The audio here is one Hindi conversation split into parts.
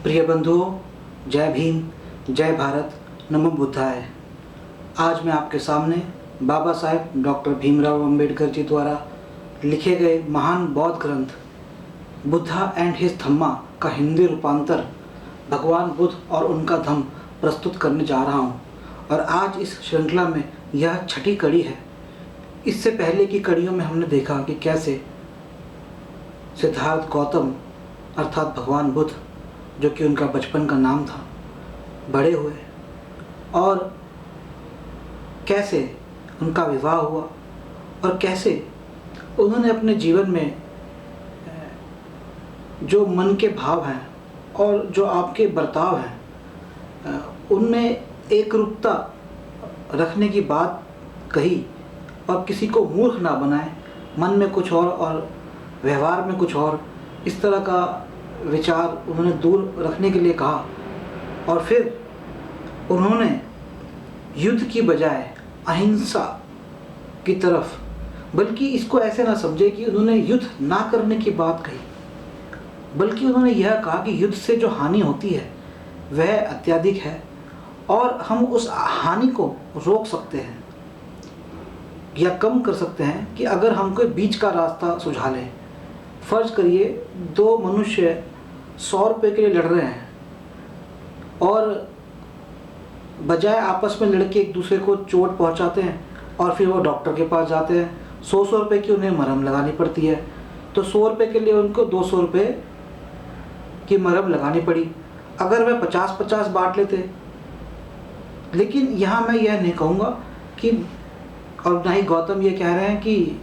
प्रिय बंधुओं, जय भीम, जय भारत, नमो बुद्धाय। आज मैं आपके सामने बाबा साहेब डॉक्टर भीमराव अंबेडकर जी द्वारा लिखे गए महान बौद्ध ग्रंथ बुद्धा एंड हिज धम्मा का हिंदी रूपांतर भगवान बुद्ध और उनका धम्म प्रस्तुत करने जा रहा हूँ। और आज इस श्रृंखला में यह छठी कड़ी है। इससे पहले की कड़ियों में हमने देखा कि कैसे सिद्धार्थ गौतम अर्थात भगवान बुद्ध, जो कि उनका बचपन का नाम था, बड़े हुए और कैसे उनका विवाह हुआ और कैसे उन्होंने अपने जीवन में जो मन के भाव हैं और जो आपके बर्ताव हैं उनमें एक रूपता रखने की बात कही और किसी को मूर्ख ना बनाए, मन में कुछ और व्यवहार में कुछ और, इस तरह का विचार उन्होंने दूर रखने के लिए कहा। और फिर उन्होंने युद्ध की बजाय अहिंसा की तरफ, बल्कि इसको ऐसे ना समझे कि उन्होंने युद्ध ना करने की बात कही, बल्कि उन्होंने यह कहा कि युद्ध से जो हानि होती है वह अत्यधिक है और हम उस हानि को रोक सकते हैं या कम कर सकते हैं कि अगर हम कोई बीच का रास्ता सुझा लें। फर्ज करिए दो मनुष्य 100 रुपये के लिए लड़ रहे हैं और बजाय आपस में लड़के एक दूसरे को चोट पहुंचाते हैं और फिर वो डॉक्टर के पास जाते हैं। 100 रुपये की उन्हें मरहम लगानी पड़ती है, तो 100 रुपये के लिए उनको 200 रुपये की मरहम लगानी पड़ी। अगर वह 50-50 बांट लेते, लेकिन यहाँ मैं यह नहीं कहूँगा कि, और ना ही गौतम ये कह रहे हैं कि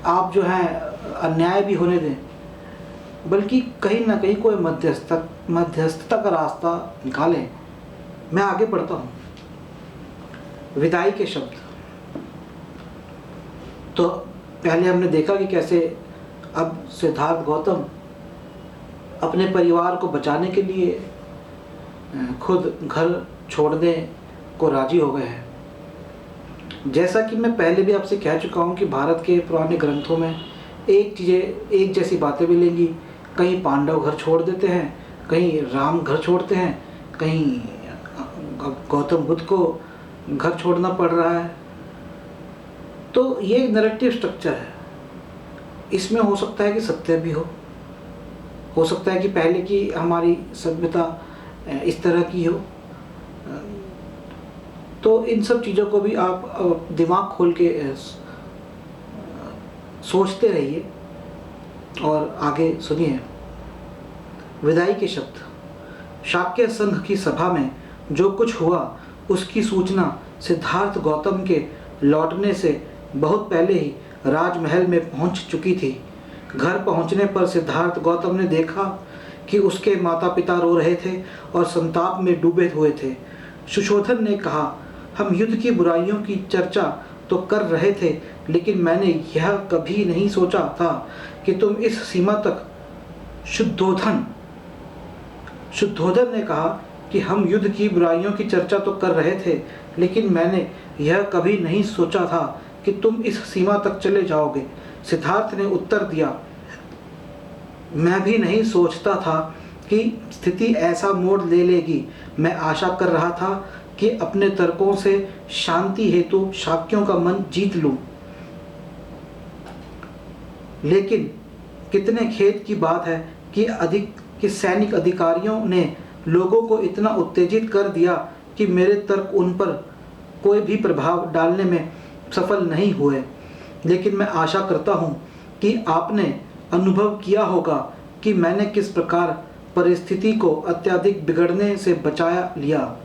आप जो है अन्याय भी होने दें, बल्कि कहीं ना कहीं कोई मध्यस्थता का रास्ता निकालें। मैं आगे बढ़ता हूँ। विदाई के शब्द। तो पहले हमने देखा कि कैसे अब सिद्धार्थ गौतम अपने परिवार को बचाने के लिए खुद घर छोड़ने को राजी हो गए हैं। जैसा कि मैं पहले भी आपसे कह चुका हूँ कि भारत के पुराने ग्रंथों में एक जैसी बातें मिलेंगी। कहीं पांडव घर छोड़ देते हैं, कहीं राम घर छोड़ते हैं, कहीं गौतम बुद्ध को घर छोड़ना पड़ रहा है। तो ये नैरेटिव स्ट्रक्चर है। इसमें हो सकता है कि सत्य भी हो सकता है कि पहले की हमारी सभ्यता इस तरह की हो। तो इन सब चीज़ों को भी आप दिमाग खोल के सोचते रहिए और आगे सुनिए। विदाई के शब्द। शाक्य संघ की सभा में जो कुछ हुआ उसकी सूचना सिद्धार्थ गौतम के लौटने से बहुत पहले ही राजमहल में पहुंच चुकी थी। घर पहुंचने पर सिद्धार्थ गौतम ने देखा कि उसके माता पिता रो रहे थे और संताप में डूबे हुए थे। सुशोधन ने कहा, हम युद्ध की बुराइयों की चर्चा तो कर रहे थे, लेकिन मैंने यह कभी नहीं सोचा था कि तुम इस सीमा तक। शुद्धोधन ने कहा कि हम युद्ध की बुराइयों की चर्चा तो कर रहे थे, लेकिन मैंने यह कभी नहीं सोचा था कि तुम इस सीमा तक चले जाओगे। सिद्धार्थ ने उत्तर दिया, मैं भी नहीं सोचता था कि स्थिति ऐसा मोड़ ले लेगी। मैं आशा कर रहा था कि अपने तर्कों से शांति हेतु शाक्यों का मन जीत लूं, लेकिन कितने खेद की बात है कि सैनिक अधिकारियों ने लोगों को इतना उत्तेजित कर दिया कि मेरे तर्क उन पर कोई भी प्रभाव डालने में सफल नहीं हुए। लेकिन मैं आशा करता हूँ कि आपने अनुभव किया होगा कि मैंने किस प्रकार परिस्थिति को अत्यधिक बिगड़ने से बचाया लिया।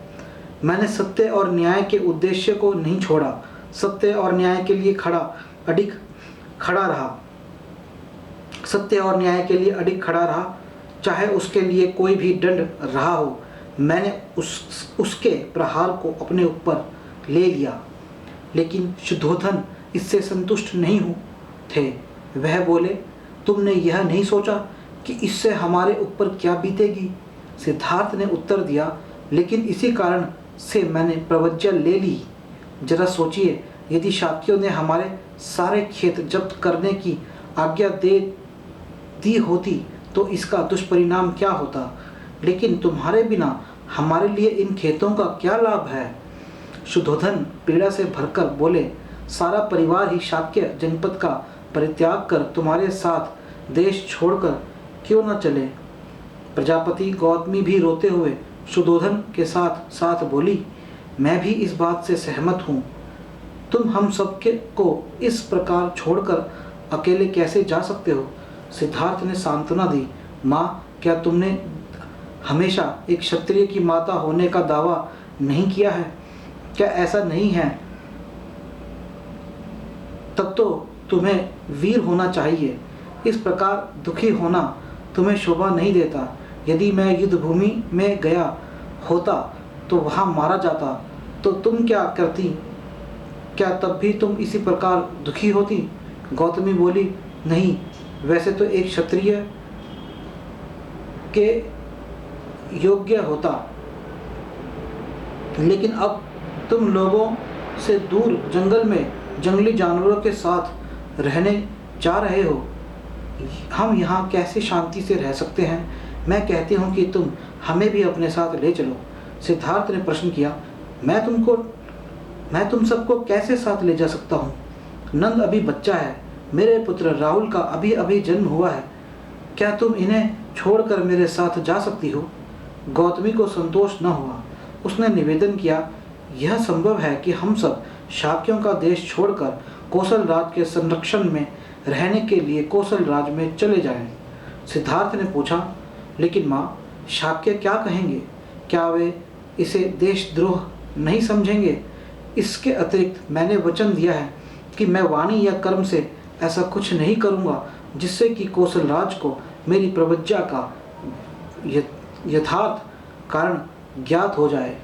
मैंने सत्य और न्याय के उद्देश्य को नहीं छोड़ा, सत्य और न्याय के लिए अडिग खड़ा रहा, चाहे उसके लिए कोई भी दंड रहा हो। मैंने उसके प्रहार को अपने ऊपर ले लिया। लेकिन शुद्धोधन इससे संतुष्ट नहीं थे। वह बोले, तुमने यह नहीं सोचा कि इससे हमारे ऊपर क्या बीतेगी? सिद्धार्थ ने उत्तर दिया, लेकिन इसी कारण से मैंने प्रवज्ञा ले ली। जरा सोचिए, यदि शाक्यों ने हमारे सारे खेत जब्त करने की आज्ञा दे दी होती तो इसका दुष्परिणाम क्या होता? लेकिन तुम्हारे बिना हमारे लिए इन खेतों का क्या लाभ है? शुद्धोधन पीड़ा से भरकर बोले, सारा परिवार ही शाक्य जनपद का परित्याग कर तुम्हारे साथ देश छोड़कर क्यों न चले? प्रजापति गौतमी भी रोते हुए शुद्धोधन के साथ साथ बोली, मैं भी इस बात से सहमत हूँ। तुम हम सबके को इस प्रकार छोड़कर अकेले कैसे जा सकते हो? सिद्धार्थ ने सांत्वना दी, माँ, क्या तुमने हमेशा एक क्षत्रिय की माता होने का दावा नहीं किया है? क्या ऐसा नहीं है? तब तो तुम्हें वीर होना चाहिए। इस प्रकार दुखी होना तुम्हें शोभा नहीं देता। यदि मैं युद्ध भूमि में गया होता तो वहाँ मारा जाता तो तुम क्या करती? क्या तब भी तुम इसी प्रकार दुखी होती? गौतमी बोली, नहीं, वैसे तो एक क्षत्रिय के योग्य होता, लेकिन अब तुम लोगों से दूर जंगल में जंगली जानवरों के साथ रहने जा रहे हो। हम यहाँ कैसे शांति से रह सकते हैं? मैं कहती हूँ कि तुम हमें भी अपने साथ ले चलो। सिद्धार्थ ने प्रश्न किया, मैं तुम सबको कैसे साथ ले जा सकता हूँ? नंद अभी बच्चा है, मेरे पुत्र राहुल का अभी अभी जन्म हुआ है। क्या तुम इन्हें छोड़कर मेरे साथ जा सकती हो? गौतमी को संतोष न हुआ। उसने निवेदन किया, यह संभव है कि हम सब शाक्यों का देश छोड़कर कौशल राज के संरक्षण में रहने के लिए कौशल राज में चले जाएं। सिद्धार्थ ने पूछा, लेकिन माँ, शाक्य क्या कहेंगे? क्या वे इसे देशद्रोह नहीं समझेंगे? इसके अतिरिक्त मैंने वचन दिया है कि मैं वाणी या कर्म से ऐसा कुछ नहीं करूँगा जिससे कि कौशल राज को मेरी प्रवज्ञा का यथार्थ कारण ज्ञात हो जाए।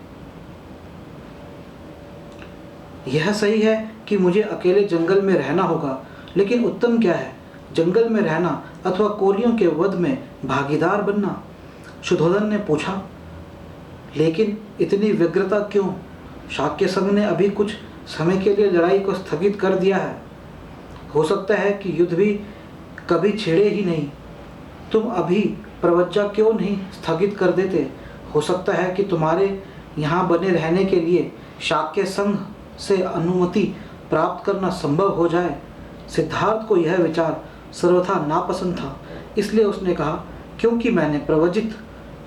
यह सही है कि मुझे अकेले जंगल में रहना होगा, लेकिन उत्तम क्या है, जंगल में रहना अथवा कोलियों के वध में भागीदार बनना? शुद्धोधन ने पूछा, लेकिन इतनी व्यग्रता क्यों? शाक्य संघ ने अभी कुछ समय के लिए लड़ाई को स्थगित कर दिया है। हो सकता है कि युद्ध भी कभी छिड़े ही नहीं। तुम अभी प्रवज्ञा क्यों नहीं स्थगित कर देते? हो सकता है कि तुम्हारे यहाँ बने रहने के लिए शाक्य संघ से अनुमति प्राप्त करना संभव हो जाए। सिद्धार्थ को यह विचार सर्वथा नापसंद था, इसलिए उसने कहा, क्योंकि मैंने प्रवजित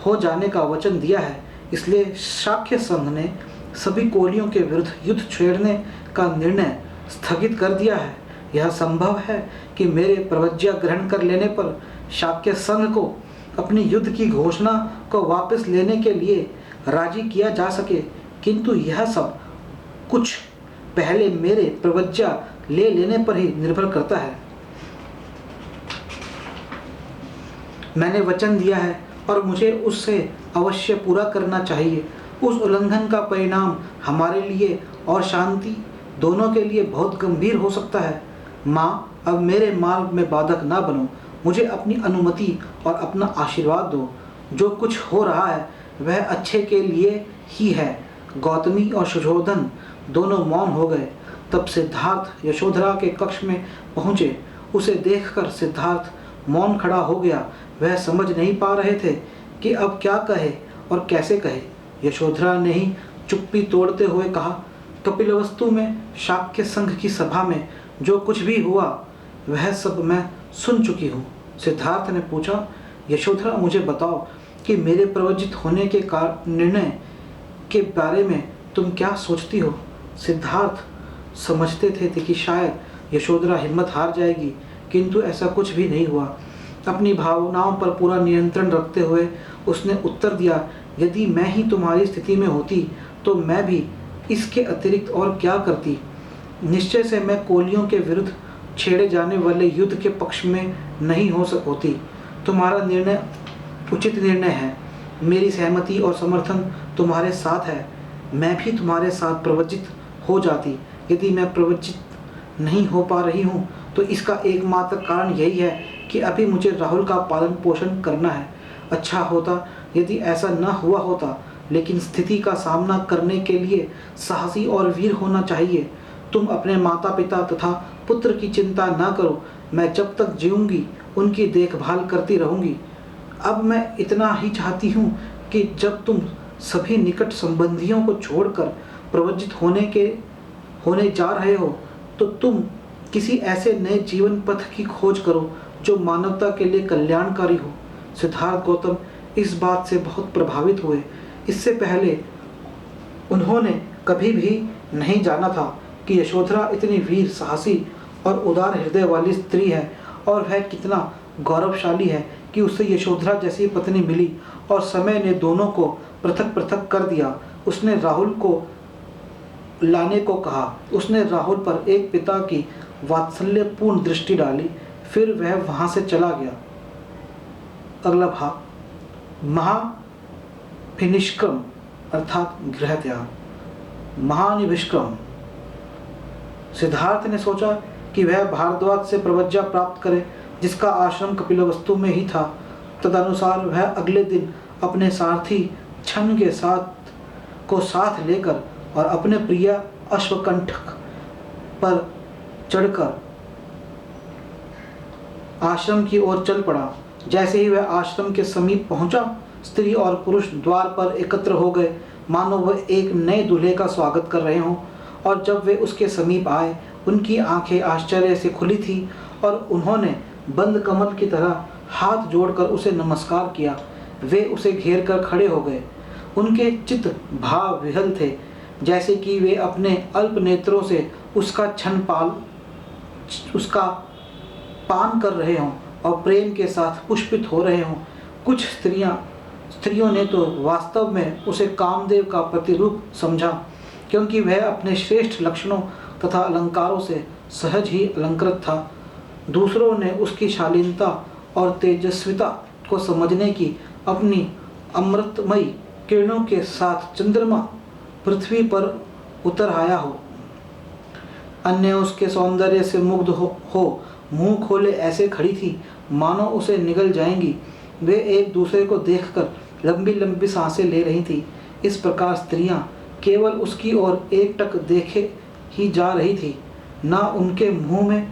हो जाने का वचन दिया है, इसलिए शाक्य संघ ने सभी कोलियों के विरुद्ध युद्ध छेड़ने का निर्णय स्थगित कर दिया है। यह संभव है कि मेरे प्रवज्ञा ग्रहण कर लेने पर शाक्य संघ को अपनी युद्ध की घोषणा को वापस लेने के लिए राजी किया जा सके, किंतु यह सब कुछ पहले मेरे प्रवज्ञा ले लेने पर ही निर्भर करता है। मैंने वचन दिया है और मुझे उससे अवश्य पूरा करना चाहिए। उस उल्लंघन का परिणाम हमारे लिए और शांति दोनों के लिए बहुत गंभीर हो सकता है। माँ, अब मेरे मार्ग में बाधक ना बनो, मुझे अपनी अनुमति और अपना आशीर्वाद दो। जो कुछ हो रहा है वह अच्छे के लिए ही है। गौतमी और सुशोधन दोनों मौन हो गए। तब सिद्धार्थ यशोधरा के कक्ष में पहुँचे। उसे देखकर सिद्धार्थ मौन खड़ा हो गया। वह समझ नहीं पा रहे थे कि अब क्या कहे और कैसे कहे। यशोधरा ने ही चुप्पी तोड़ते हुए कहा, कपिलवस्तु में शाक्य संघ की सभा में जो कुछ भी हुआ वह सब मैं सुन चुकी हूँ। सिद्धार्थ ने पूछा, यशोधरा, मुझे बताओ कि मेरे प्रवजित होने के निर्णय के बारे में तुम क्या सोचती हो? सिद्धार्थ समझते थे कि शायद यशोधरा हिम्मत हार जाएगी, किंतु ऐसा कुछ भी नहीं हुआ। अपनी भावनाओं पर पूरा नियंत्रण रखते हुए उसने उत्तर दिया, यदि मैं ही तुम्हारी स्थिति में होती तो मैं भी इसके अतिरिक्त और क्या करती। निश्चय से मैं कोलियों के विरुद्ध छेड़े जाने वाले युद्ध के पक्ष में नहीं हो होती। तुम्हारा निर्णय उचित निर्णय है। मेरी सहमति और समर्थन तुम्हारे साथ है। मैं भी तुम्हारे साथ प्रवजित हो जाती। यदि मैं प्रवजित नहीं हो पा रही हूँ तो इसका एकमात्र कारण यही है कि अभी मुझे राहुल का पालन पोषण करना है। अच्छा होता यदि ऐसा न हुआ होता, लेकिन स्थिति का सामना करने के लिए साहसी और वीर होना चाहिए। तुम अपने माता पिता तथा पुत्र की चिंता न करो। मैं जब तक जीऊंगी उनकी देखभाल करती रहूंगी। अब मैं इतना ही चाहती हूँ कि जब तुम सभी निकट संबंधियों को छोड़कर प्रवज्जित होने जा रहे हो, तो तुम किसी ऐसे नए जीवन पथ की खोज करो जो मानवता के लिए कल्याणकारी हो। सिद्धार्थ गौतम इस बात से बहुत प्रभावित हुए। इससे पहले उन्होंने कभी भी नहीं जाना था कि यशोधरा इतनी वीर, साहसी और उदार हृदय वाली स्त्री है, और वह कितना गौरवशाली है कि उसे यशोधरा जैसी पत्नी मिली और समय ने दोनों को पृथक पृथक कर दिया। उसने राहुल को लाने को कहा। उसने राहुल पर एक पिता की वात्सल्यपूर्ण दृष्टि डाली, फिर वह वहां से चला गया। अगला भाग, महाभिनिष्क्रम अर्थात गृह त्याग। महानिविष्क्रम। सिद्धार्थ ने सोचा कि वह भारद्वाज से प्रवज्जा प्राप्त करे, जिसका आश्रम कपिलवस्तु में ही था। तदनुसार वह अगले दिन अपने सारथी छन्न के साथ लेकर और अपने प्रिय अश्वकंठक पर चढ़कर आश्रम की ओर चल पड़ा। जैसे ही वह आश्रम के समीप पहुंचा, स्त्री और पुरुष द्वार पर एकत्र हो गए, मानो वह एक नए दूल्हे का स्वागत कर रहे हों। और जब वे उसके समीप आए, उनकी आंखें आश्चर्य से खुली थी और उन्होंने बंद कमल की तरह हाथ जोड़कर उसे नमस्कार किया। वे उसे घेर कर खड़े हो गए। उनके चित्त भाव विहल थे, जैसे कि वे अपने अल्प नेत्रों से उसका पान कर रहे हों और प्रेम के साथ पुष्पित हो रहे हों। कुछ स्त्रियों ने तो वास्तव में उसे कामदेव का प्रतिरूप समझा, क्योंकि वह अपने श्रेष्ठ लक्षणों तथा अलंकारों से सहज ही अलंकृत था। दूसरों ने उसकी शालीनता और तेजस्विता को समझने की अपनी अमृतमयी किरणों के साथ चंद्रमा पृथ्वी पर उतर आया हो। अन्य उसके सौंदर्य से मुग्ध हो मुंह खोले ऐसे खड़ी थी, मानो उसे निगल जाएंगी। वे एक दूसरे को देखकर लंबी लंबी सांसें ले रही थी। इस प्रकार स्त्रियां केवल उसकी ओर एकटक देखे ही जा रही थी। न उनके मुंह में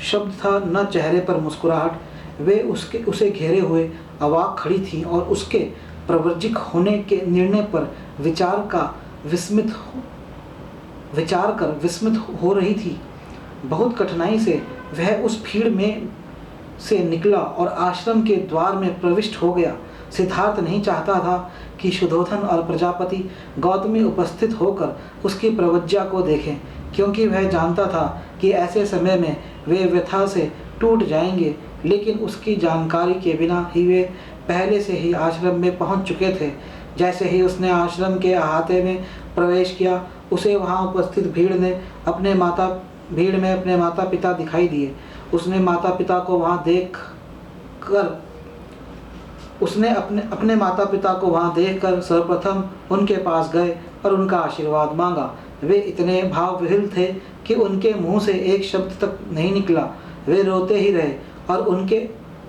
शब्द था, न चेहरे पर मुस्कुराहट। वे उसे घेरे हुए अवाक खड़ी थीं और उसके प्रवर्जिक होने के निर्णय पर विचार कर विस्मित हो रही थी। बहुत कठिनाई से वह उस भीड़ में से निकला और आश्रम के द्वार में प्रविष्ट हो गया। सिद्धार्थ नहीं चाहता था कि शुद्धोधन और प्रजापति गौतमी उपस्थित होकर उसकी प्रवज्जा को देखें, क्योंकि वह जानता था कि ऐसे समय में वे व्यथा से टूट जाएंगे। लेकिन उसकी जानकारी के बिना ही वे पहले से ही आश्रम में पहुंच चुके थे। जैसे ही उसने आश्रम के अहाते में प्रवेश किया, उसे वहां उपस्थित भीड़ में अपने माता पिता दिखाई दिए। उसने माता पिता को वहां देखकर सर्वप्रथम उनके पास गए और उनका आशीर्वाद मांगा। वे इतने भाव विह्वल थे कि उनके मुंह से एक शब्द तक नहीं निकला। वे रोते ही रहे और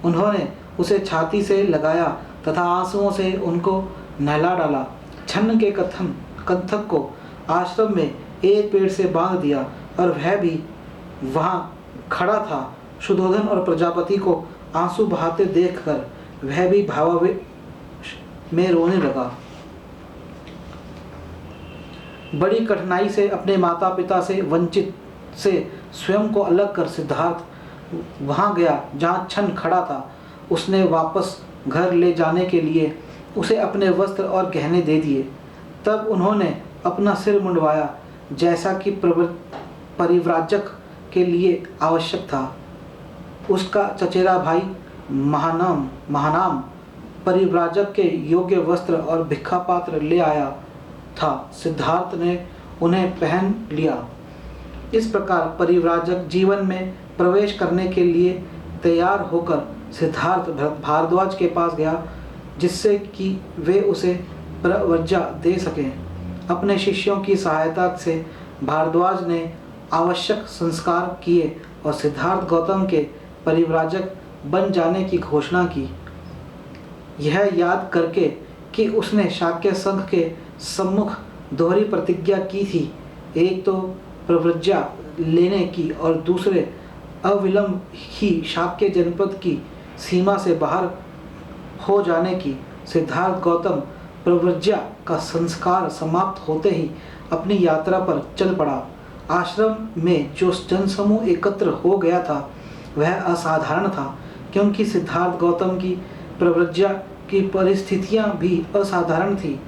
उन्होंने उसे छाती से लगाया तथा आंसुओं से उनको नहला डाला। छन्न के कंथक को आश्रम में एक पेड़ से बांध दिया और वह भी वहां खड़ा था। शुद्धोधन और प्रजापति को आंसू बहाते देखकर वह भी भावावेश में रोने लगा। बड़ी कठिनाई से अपने माता पिता से वंचित से स्वयं को अलग कर सिद्धार्थ वहां गया जहां छन्न खड़ा था। उसने वापस घर ले जाने के लिए उसे अपने वस्त्र और गहने दे दिए। तब उन्होंने अपना सिर मुंडवाया, जैसा कि परिव्राजक के लिए आवश्यक था। उसका चचेरा भाई महानाम परिव्राजक के योग्य वस्त्र और भिक्षा पात्र ले आया था। सिद्धार्थ ने उन्हें पहन लिया। इस प्रकार परिव्राजक जीवन में प्रवेश करने के लिए तैयार होकर सिद्धार्थ भारद्वाज के पास गया, जिससे कि वे उसे प्रवज्जा दे सकें। अपने शिष्यों की सहायता से भारद्वाज ने आवश्यक संस्कार किए और सिद्धार्थ गौतम के परिव्राजक बन जाने की घोषणा की। यह याद करके कि उसने शाक्य संघ के सम्मुख दोहरी प्रतिज्ञा की थी, एक तो प्रव्रज्जा लेने की और दूसरे अविलंब ही शाक्य जनपद की सीमा से बाहर हो जाने की सिद्धार्थ गौतम प्रव्रज्या का संस्कार समाप्त होते ही अपनी यात्रा पर चल पड़ा। आश्रम में जो जनसमूह एकत्र हो गया था वह असाधारण था, क्योंकि सिद्धार्थ गौतम की प्रव्रज्या की परिस्थितियां भी असाधारण थी।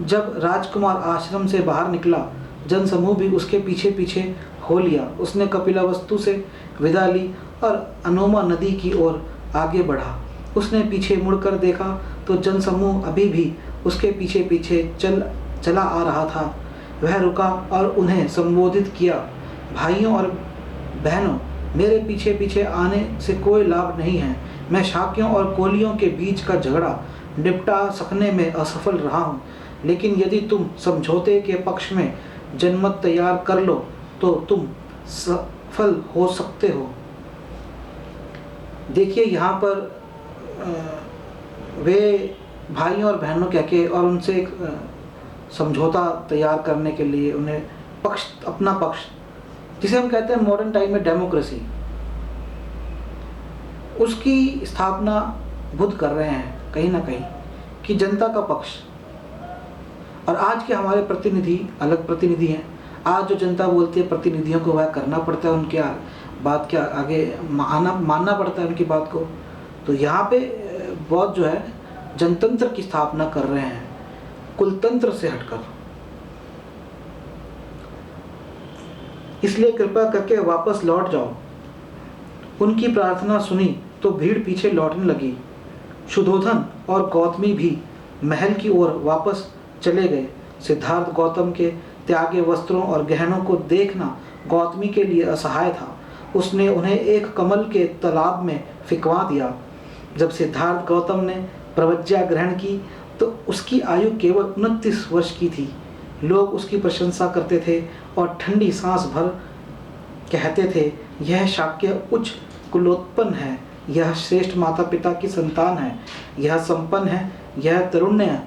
जब राजकुमार आश्रम से बाहर निकला, जनसमूह भी उसके पीछे पीछे हो लिया। उसने कपिलावस्तु से विदा ली और अनोमा नदी की ओर आगे बढ़ा। उसने पीछे मुड़कर देखा तो जनसमूह अभी भी उसके पीछे पीछे चला आ रहा था। वह रुका और उन्हें संबोधित किया, भाइयों और बहनों, मेरे पीछे पीछे आने से कोई लाभ नहीं है। मैं शाक्यों और कोलियों के बीच का झगड़ा निपटा सकने में असफल रहा हूँ, लेकिन यदि तुम समझौते के पक्ष में जनमत तैयार कर लो तो तुम सफल हो सकते हो। देखिए यहाँ पर वे भाइयों और बहनों कह के और उनसे एक समझौता तैयार करने के लिए उन्हें अपना पक्ष, जिसे हम कहते हैं मॉडर्न टाइम में डेमोक्रेसी, उसकी स्थापना बुद्ध कर रहे हैं कहीं ना कहीं, कि जनता का पक्ष। और आज के हमारे प्रतिनिधि अलग प्रतिनिधि हैं। आज जो जनता बोलती है प्रतिनिधियों को वह करना पड़ता है, उनके बात के आगे मानना पड़ता है उनकी बात को। तो यहाँ पे बौद्ध जो है जनतंत्र की स्थापना कर रहे हैं, कुलतंत्र से हटकर। इसलिए कृपया करके वापस लौट जाओ। उनकी प्रार्थना सुनी तो भीड़ पीछे लौटने लगी। शुद्धोधन और गौतमी भी महल की ओर वापस चले गए। सिद्धार्थ गौतम के त्यागे वस्त्रों और गहनों को देखना गौतमी के लिए असहाय था। उसने उन्हें एक कमल के तालाब में फिकवा दिया। जब सिद्धार्थ गौतम ने प्रवज्ञा ग्रहण की तो उसकी आयु केवल 29 वर्ष की थी। लोग उसकी प्रशंसा करते थे और ठंडी सांस भर कहते थे, यह शाक्य उच्च कुलोत्पन्न है, यह श्रेष्ठ माता पिता की संतान है, यह संपन्न है, यह तरुण्य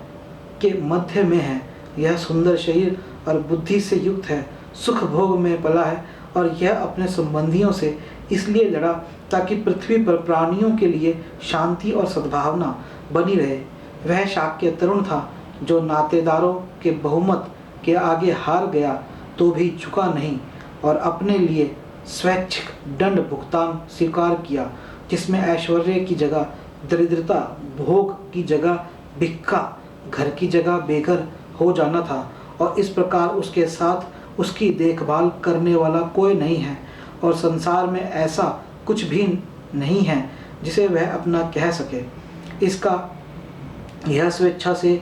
के मध्य में है, यह सुंदर शरीर और बुद्धि से युक्त है, सुख भोग में पला है और यह अपने संबंधियों से इसलिए लड़ा ताकि पृथ्वी पर प्राणियों के लिए शांति और सद्भावना बनी रहे। वह शाक्य तरुण था जो नातेदारों के बहुमत के आगे हार गया तो भी झुका नहीं और अपने लिए स्वैच्छिक दंड भुगतान स्वीकार किया, जिसमें ऐश्वर्य की जगह दरिद्रता, भोग की जगह भिक्षा, घर की जगह बेघर हो जाना था। और इस प्रकार उसके साथ उसकी देखभाल करने वाला कोई नहीं है और संसार में ऐसा कुछ भी नहीं है जिसे वह अपना कह सके। इसका यह स्वेच्छा से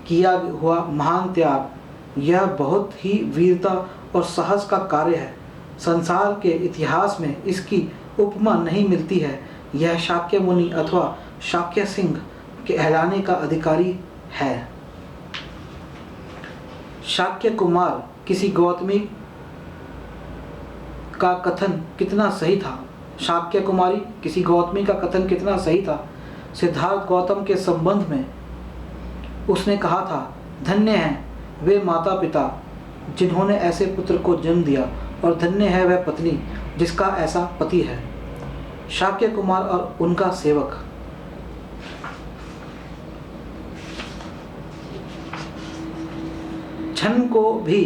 किया हुआ महान त्याग, यह बहुत ही वीरता और साहस का कार्य है। संसार के इतिहास में इसकी उपमा नहीं मिलती है। यह शाक्य मुनि अथवा शाक्य सिंह कहलाने का अधिकारी है। शाक्य कुमार किसी गौतमी का कथन कितना सही था। शाक्य कुमारी किसी गौतमी का कथन कितना सही था। सिद्धार्थ गौतम के संबंध में उसने कहा था, धन्य हैं वे माता पिता जिन्होंने ऐसे पुत्र को जन्म दिया और धन्य है वह पत्नी जिसका ऐसा पति है। शाक्य कुमार और उनका सेवक। छन को भी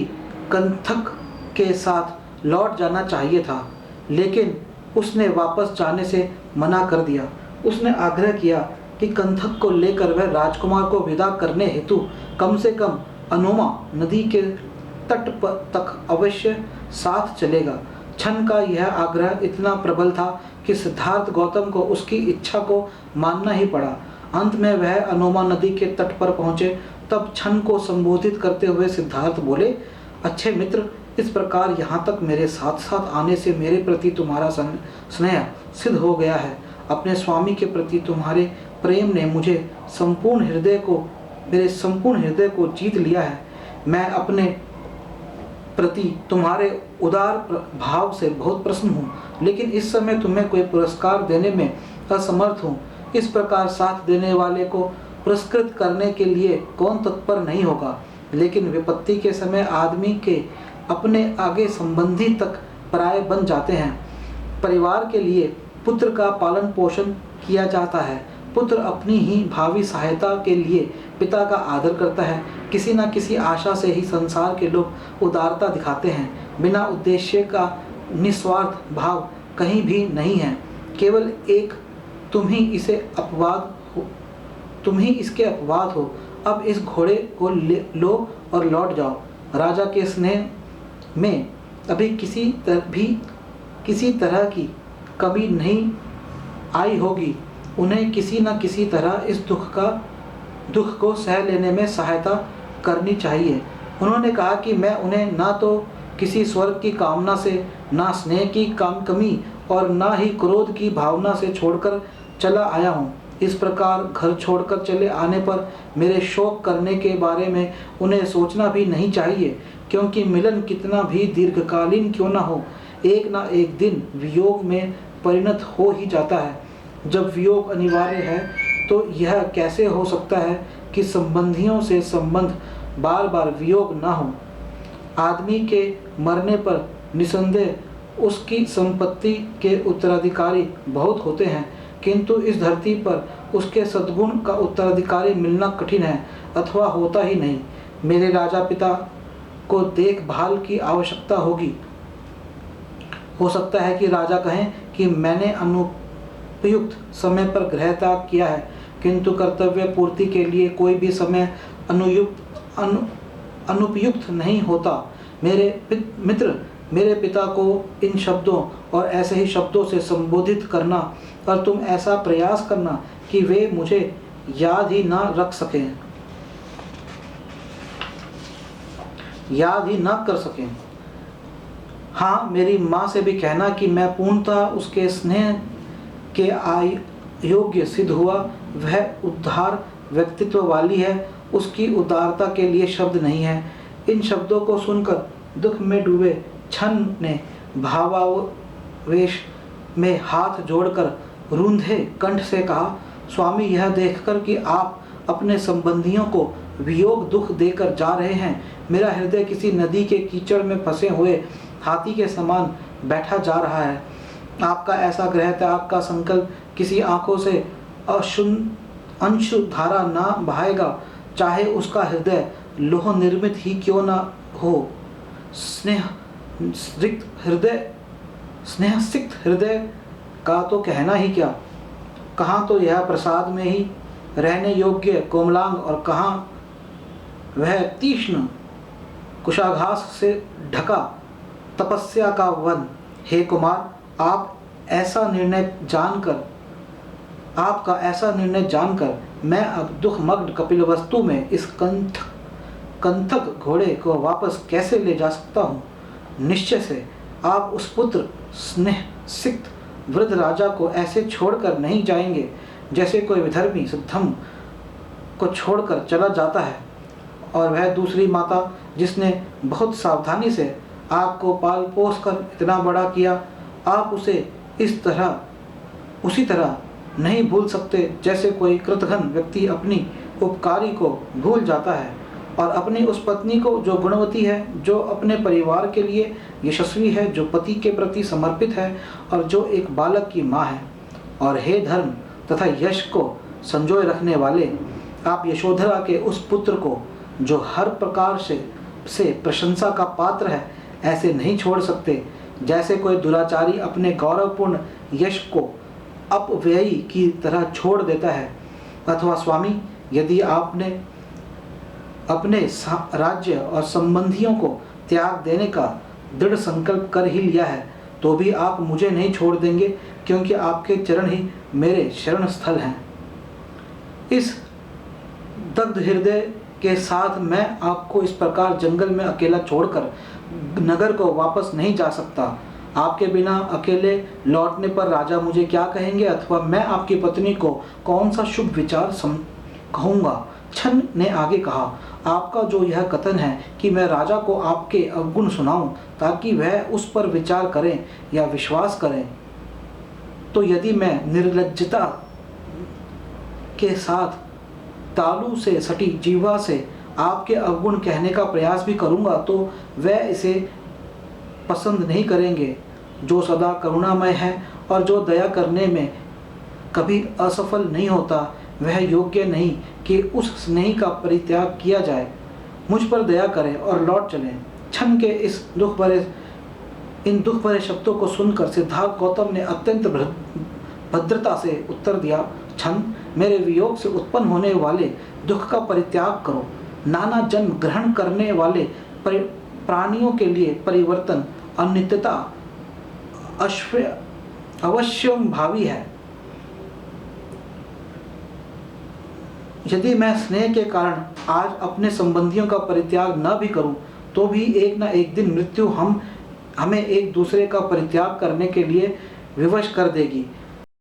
कंथक के साथ लौट जाना चाहिए था, लेकिन उसने वापस जाने से मना कर दिया। उसने आग्रह किया कि कंथक को लेकर वह राजकुमार को विदा करने हेतु कम से कम अनोमा नदी के तट तक अवश्य साथ चलेगा। छन का यह आग्रह इतना प्रबल था कि सिद्धार्थ गौतम को उसकी इच्छा को मानना ही पड़ा। अंत में वह अनोमा नदी के तट पर पहुंचे। तब छन को संबोधित करते हुए सिद्धार्थ बोले, अच्छे मित्र, इस प्रकार यहाँ तक मेरे साथ साथ आने से मेरे प्रति तुम्हारा स्नेह सिद्ध हो गया है। अपने स्वामी के प्रति तुम्हारे प्रेम ने मेरे संपूर्ण हृदय को जीत लिया है। मैं अपने प्रति तुम्हारे उदार भाव से बहुत प्रसन्न हूँ, लेकिन इस समय तुम्हें कोई पुरस्कार देने में असमर्थ हूँ। इस प्रकार साथ देने वाले को पुरस्कृत करने के लिए कौन तत्पर नहीं होगा, लेकिन विपत्ति के समय आदमी के अपने आगे संबंधी तक पराये बन जाते हैं। परिवार के लिए पुत्र का पालन पोषण किया जाता है, पुत्र अपनी ही भावी सहायता के लिए पिता का आदर करता है। किसी न किसी आशा से ही संसार के लोग उदारता दिखाते हैं। बिना उद्देश्य का निस्वार्थ भाव कहीं भी नहीं है। केवल एक तुम ही इसके अपवाद हो। अब इस घोड़े को लो और लौट जाओ। राजा के स्नेह में अभी किसी तरह की कमी नहीं आई होगी। उन्हें किसी न किसी तरह इस दुख को सह लेने में सहायता करनी चाहिए। उन्होंने कहा कि मैं उन्हें ना तो किसी स्वर्ग की कामना से, ना स्नेह की कमी और ना ही क्रोध की भावना से छोड़कर चला आया हूँ। इस प्रकार घर छोड़कर चले आने पर मेरे शोक करने के बारे में उन्हें सोचना भी नहीं चाहिए, क्योंकि मिलन कितना भी दीर्घकालीन क्यों न हो, एक ना एक दिन वियोग में परिणत हो ही जाता है। जब वियोग अनिवार्य है तो यह कैसे हो सकता है कि संबंधियों से संबंध बार बार वियोग न हो। आदमी के मरने पर निसंदेह उसकी संपत्ति के उत्तराधिकारी बहुत होते हैं, किंतु इस धरती पर उसके सद्गुण का उत्तराधिकारी मिलना कठिन है अथवा होता ही नहीं। मेरे राजा पिता को देखभाल की आवश्यकता होगी। हो सकता है कि राजा कहें कि मैंने अनुपयुक्त समय पर गृह त्याग किया है, किंतु कर्तव्य पूर्ति के लिए कोई भी समय अनुपयुक्त नहीं होता। मेरे पिता को इन शब्दों और ऐसे ही शब्दों से संबोधित करना और तुम ऐसा प्रयास करना कि वे मुझे याद ही ना कर सकें। हाँ, मेरी माँ से भी कहना कि मैं पूर्णतः उसके स्नेह के योग्य सिद्ध हुआ। वह उदार व्यक्तित्व वाली है, उसकी उदारता के लिए शब्द नहीं है। इन शब्दों को सुनकर दुख में डूबे छन ने भावावेश में हाथ जोड़कर रूंधे कंठ से कहा, स्वामी, यह देखकर कि आप अपने संबंधियों को वियोग दुख देकर जा रहे हैं, मेरा हृदय किसी नदी के कीचड़ में फंसे हुए हाथी के समान बैठा जा रहा है। आपका ऐसा गृह त्याग का संकल्प किसी आंखों से अंशु धारा ना बहाएगा, चाहे उसका हृदय लोह निर्मित ही क्यों ना हो। स्नेह सिक्त हृदय का तो कहना ही क्या। कहाँ तो यह प्रसाद में ही रहने योग्य कोमलांग और कहाँ वह तीक्ष्ण कुशाघास से ढका तपस्या का वन। हे कुमार, आपका ऐसा निर्णय जानकर मैं अब दुखमग्न कपिलवस्तु में इस कंथक घोड़े को वापस कैसे ले जा सकता हूँ। निश्चय से आप उस पुत्र स्नेह सिक्त वृद्ध राजा को ऐसे छोड़कर नहीं जाएंगे जैसे कोई विधर्मी सिद्धम को छोड़कर चला जाता है। और वह दूसरी माता जिसने बहुत सावधानी से आपको पाल पोस कर इतना बड़ा किया, आप उसे उसी तरह नहीं भूल सकते जैसे कोई कृतघ्न व्यक्ति अपनी उपकारी को भूल जाता है। और अपनी उस पत्नी को जो गुणवती है, जो अपने परिवार के लिए यशस्वी है, जो पति के प्रति समर्पित है और जो एक बालक की माँ है। और हे धर्म तथा यश को संजोए रखने वाले, आप यशोधरा के उस पुत्र को जो हर प्रकार से प्रशंसा का पात्र है, ऐसे नहीं छोड़ सकते जैसे कोई दुराचारी अपने गौरवपूर्ण यश को अपव्ययी की तरह छोड़ देता है। अथवा स्वामी, यदि आपने अपने राज्य और संबंधियों को त्याग देने का दृढ़ संकल्प कर ही लिया है, तो भी आप मुझे नहीं छोड़ देंगे, क्योंकि आपके चरण ही मेरे शरण स्थल हैं। इस दग्ध हृदय के साथ मैं आपको इस प्रकार जंगल में अकेला छोड़कर नगर को वापस नहीं जा सकता। आपके बिना अकेले लौटने पर राजा मुझे क्या कहेंगे, अथवा मैं आपकी पत्नी को कौन सा शुभ विचार कहूँगा। छन ने आगे कहा, आपका जो यह कथन है कि मैं राजा को आपके अवगुण सुनाऊं ताकि वह उस पर विचार करें या विश्वास करें, तो यदि मैं निर्लज्जता के साथ तालू से सटी जीवा से आपके अवगुण कहने का प्रयास भी करूंगा, तो वह इसे पसंद नहीं करेंगे। जो सदा करुणामय है और जो दया करने में कभी असफल नहीं होता, वह योग्य नहीं कि उस स्नेही का परित्याग किया जाए। मुझ पर दया करें और लौट चलें। क्षण के इन दुख भरे शब्दों को सुनकर सिद्धार्थ गौतम ने अत्यंत भद्रता से उत्तर दिया, छन, मेरे वियोग से उत्पन्न होने वाले दुख का परित्याग करो। नाना जन्म ग्रहण करने वाले प्राणियों के लिए परिवर्तन अनित्यता अवश्यम भावी है। यदि मैं स्नेह के कारण आज अपने संबंधियों का परित्याग न भी करूं, तो भी एक न एक दिन मृत्यु हमें एक दूसरे का परित्याग करने के लिए विवश कर देगी।